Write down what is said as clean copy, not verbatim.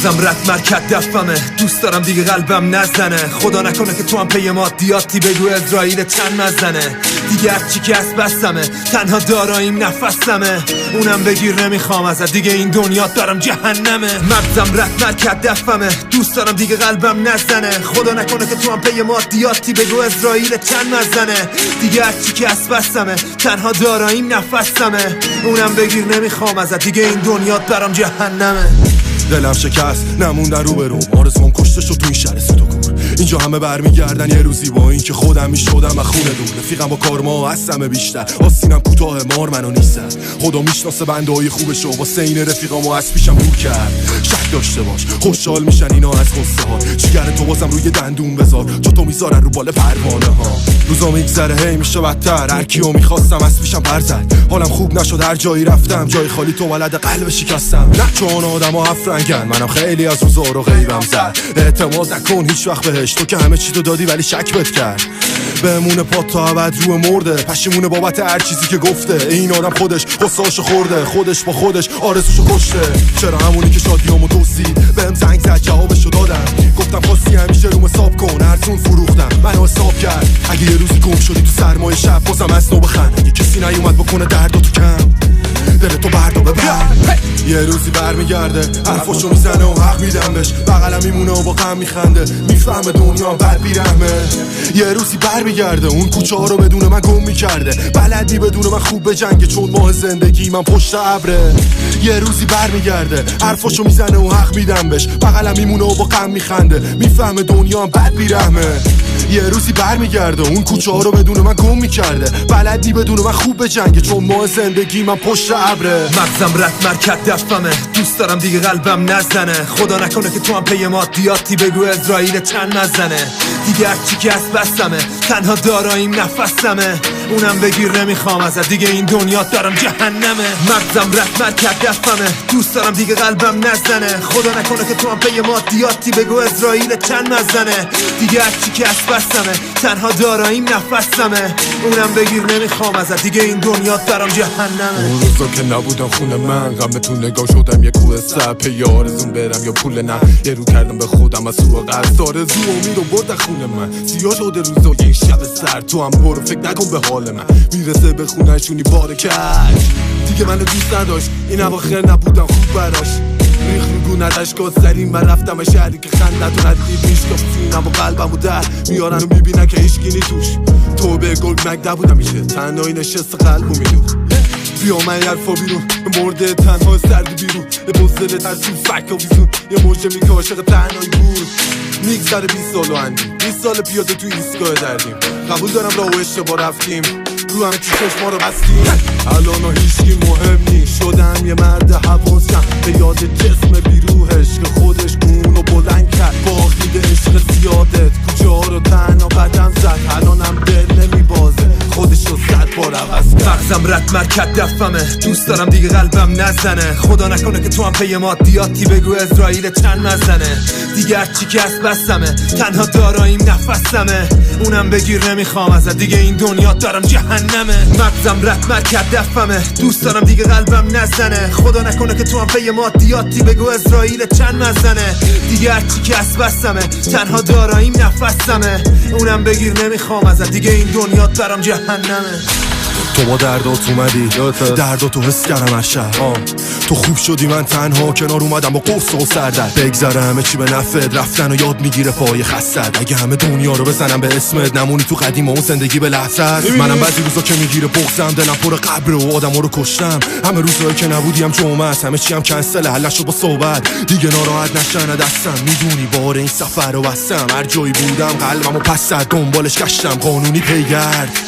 مغزم رد مرکت دفمه، دوست دارم دیگه قلبم نزنه. خدا نکنه که تو هم پی مادیاتی بگو اسرائیل چند مزنه. دیگه هرچی که از بستمه، تنها داراییم نفسمه. اونم بگیر نمیخوام ازت، دیگه این دنیا دارم جهنمه. مغزم رد مرکت دفمه، دوست دارم دیگه قلبم نزنه. خدا نکنه که تو هم پی مادیاتی بگو اسرائیل چند مزنه. دیگه هرچی که از بستمه، تنها داراییم نفسمه. اونم بگیر نمیخوام ازت، دیگه این دنیا دارم جهنمه. دلم شکست نموندن رو بروم، آرزوام کشته شد تو این شهر سوت و کور. اینجا همه برمیگردن یه روزی با این که خودم میشدم و خونه دور. رفیقم با کارما هستم بیشتر، آستینم کوتاه مار منو نیستن. خدا میشناسه بنده های خوبشو، واسه این رفیقامو از پیشم دور کرد. شک داشته باش خوشحال میشن اینا از قصه ها، جیگر تو بازم روی دندون بذار، جا تو میذارن رو بال پروانه ها. روزا میگذره هی میشه بدتر، هر کیو میخواستم از پیشم پر زد. حالم خوب نشد هر جایی رفتم، جای خالی تو ولد قلب شکستم. نه چون آدم‌ها افرنگن، منم خیلی از روزا رو غیبم زد. اعتماد نکن هیچ وقت بهش، تو که همه چی تو دادی ولی شک بهت کرد. بمونه پات تا ابد رو مرده، پشیمونه بابت هر چیزی که گفته. این آدم خودش قصاشو خورده، خودش با خودش آرزوشو کشته. چرا همونی که شادیامو دزدید بهم زنگ زد جوابشو دادم. گفتم خواستی همیشه روم حساب کن، ارزون فروختم منو حساب کرد. اگه یه روزی گم شدی تو سرمای شب بازم از نو بخند، اگه کسی نیومد بکنه درداتو کم دل تو بردو ببر. یه روزی برمیگرده حرفاشو میزنه و حق میدم بهش، بغلم میمونه و با غم میخنده، میفهمه دنیا بد بیرحمه. یه روزی برمیگرده اون کوچه ها رو بدون من گم میکرده، بلدی بدون من خوب بجنگه چون ماه زندگی من پشت ابره. یه روزی برمیگرده حرفاشو میزنه و حق میدم بهش، بغلم میمونه و با غم میخنده، میفهمه دنیا بد بیرحمه. یه روزی برمیگرده اون کوچه ها رو بدون من گم میکرده، بلدی بدون من خوب بجنگه چون ماه زندگی من پشت ابره. مغزم رد مرکت دفمه، دوست دارم دیگه قلبم نزنه. خدا نکنه که تو هم پی مادیاتی بگو اسرائیل چند مزنه. دیگه هرچی که از بستمه، تنها داراییم نفسمه. اونم بگیر نمیخوام ازت، دیگه این دنیا دارم جهنمه. مغزم رد مرکت دفمه، دوست دارم دیگه قلبم نزنه. خدا نکنه که تو هم پی مادیاتی بگو اسرائیل چند مزنه. دیگه هرچی که از بستمه، تنها داراییم نفسمه. اونم بگیر نمیخوام ازت، دیگه این دنیا دارم جهنمه. اون روزا که نبودم خونه من، غم تو نگاه شدم یه کوه سر، پی آرزون برم یا پول نه. یه رو کردم به خودم از سوء قصد، آرزو امید رو برد خونه من. سیاه شده روزا یه شب سرد، تو هم برو فکر نکن به حال من. میرسه به خونه‌شونی بار کش، دیگه منو دوست نداشت. این اواخر نبودم خوب براش، ریخ رو نداشت گاز زدیم. من رفتم شهری که خندت و ندید میشکافت سینم و قلبم و در میارن و میبینن که هیچگینی توش. تو به گرگ نگده بودم میشه تنهایی نشست قلبو میدوخ. بیا من یه حرفا بیرون مرده تنها سرد بیرون، یه بزدل ترسیم فکا بیزون، یه موجه می که عاشق تنهایی بود. میگذره 20 سال و اندیم، 20 سال پیاده تو ایستگاه دردیم. قبول دارم راه و اشتباه رفتیم، رو همه چشم ما رو بستیم. الان هیچکی مهم نی، شدم یه مرد حواسم به یاد جسم بیروهش که خودش اونو بلند کرد. باخیده عشق زیادت کوچه ها رو تنها قدم زد، الانم دل نمیبازه خودش رو 100 بار عوض کرد. مغزم رد مرکت دفمه، دوست دارم دیگه قلبم نزنه. خدا نکنه که تو هم پی مادیاتی بگو اسرائیل چند مزنه. دیگه هرچی که از بستمه، تنها داراییم نفسمه. اونم بگیر نمیخوام ازت، دیگه این دنیا دارم جهنمه. مغزم رد مرکت دفمه، دوست دارم دیگه قلبم نزنه. خدا نکنه که تو هم پی مادیاتی بگو اسرائیل چند مزنه. دیگه هرچی که از بستمه، تنها داراییم نفسمه. اونم بگیر نمیخوام ازت، دیگه این دنیا دارم جهنمه. تو با دردات اومدی، درداتو حس کردم از شهر. تو خوب شدی من تنها کنار اومدم با قصه و سردرد. بگذره همه چی به نفعت، رفتن و یاد میگیره پای خستت. اگه همه دنیا رو بزنم به اسمت، نمونی تو قدیم اون زندگی به لحظت. منم بعضی روزا که میگیره بغضم، دلم پر قبر و آدما رو کشتم. همه روزایی که نبودیم جمعه است، همه چی هم کنسل حل نشد با صحبت. دیگه ناراحت نشن دستم، میدونی بار این سفر رو بستم. هر جایی بودم قلبمو پس زد، دنبالش گشتم قانونی پیگرد.